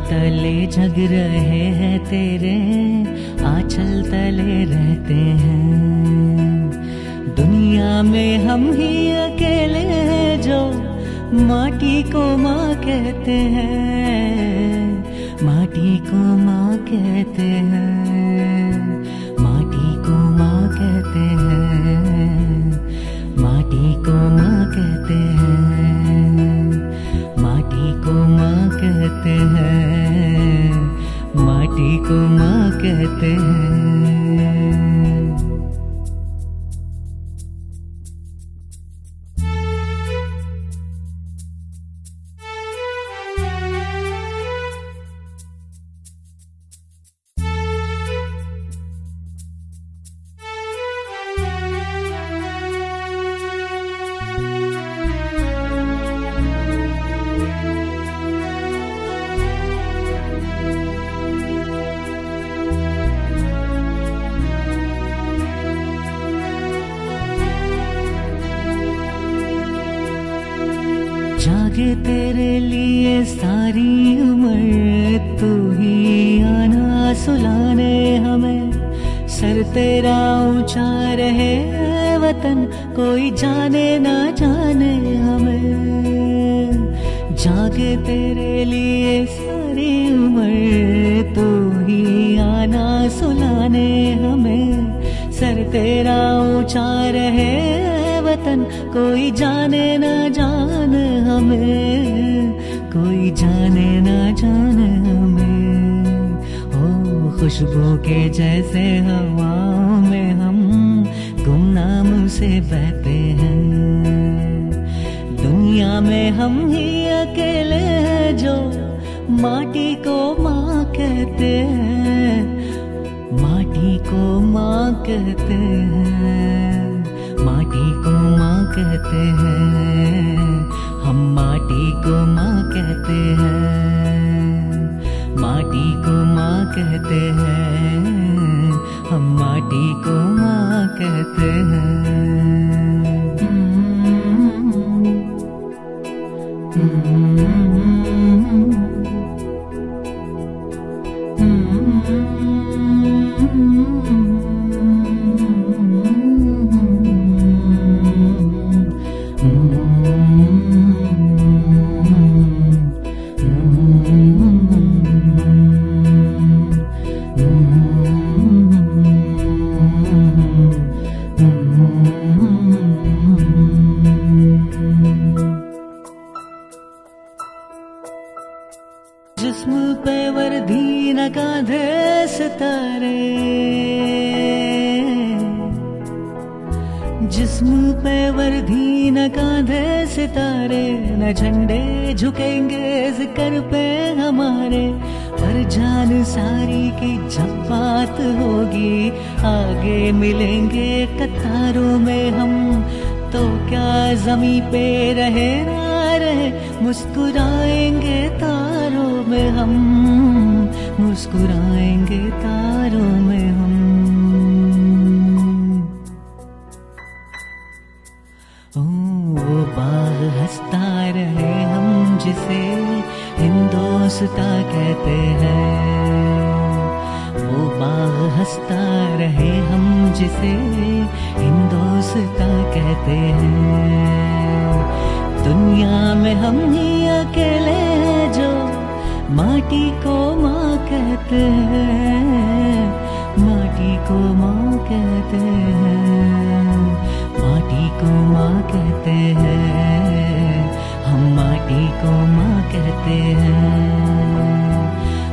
तले जग रहे हैं तेरे आंचल तले रहते हैं। दुनिया में हम ही अकेले हैं जो माटी को माँ कहते हैं। माटी को माँ कहते हैं। माटी को माँ कहते हैं। माटी को माँ कहते हैं। माटी को माँ कहते हैं। माटी को माँ कहते हैं। जागे तेरे लिए सारी उम्र, तू ही आना सुलाने हमें। सर तेरा ऊंचा रहे वतन, कोई जाने ना जाने हमें। जागे तेरे लिए सारी उम्र, तू ही आना सुलाने हमें। सर तेरा ऊंचा रहे वतन, कोई जाने न जान हमें। कोई जाने न जान हमें। ओ खुशबू के जैसे हवाओं में हम गुमनाम से बहते हैं। दुनिया में हम ही अकेले हैं जो माटी को माँ कहते हैं। माटी को माँ कहते हैं। माटी को माँ कहते हैं। हम माटी को माँ कहते हैं। माटी को माँ कहते हैं। हम माटी को माँ कहते हैं। जिस्म पे वर्दी न कांधे सितारे, जिस्म पे वर्दी न कांधे सितारे। न झंडे झुकेंगे जिक्र पे हमारे, पर जान सारी की जब बात होगी आगे मिलेंगे कतारों में हम। तो क्या जमी पे रहे ना रहे, मुस्कुराएंगे तारों में हम। मुस्कुराएंगे तारों में हम। ओ बाग हंसता रहे हम जिसे हिंदोस्ता कहते हैं। वो बाग हंसता रहे हम जिसे हिंदोस्ता कहते हैं। दुनिया में हम ही अकेले हैं जो माटी को माँ कहते हैं। माटी को माँ कहते हैं। माटी को माँ कहते हैं। हम माटी को माँ कहते हैं।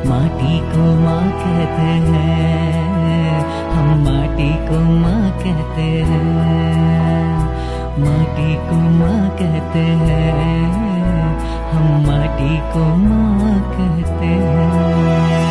माटी को माँ कहते हैं। हम माटी को माँ कहते हैं। माटी को माँ कहते हैं। हम माटी को माँ कहते हैं।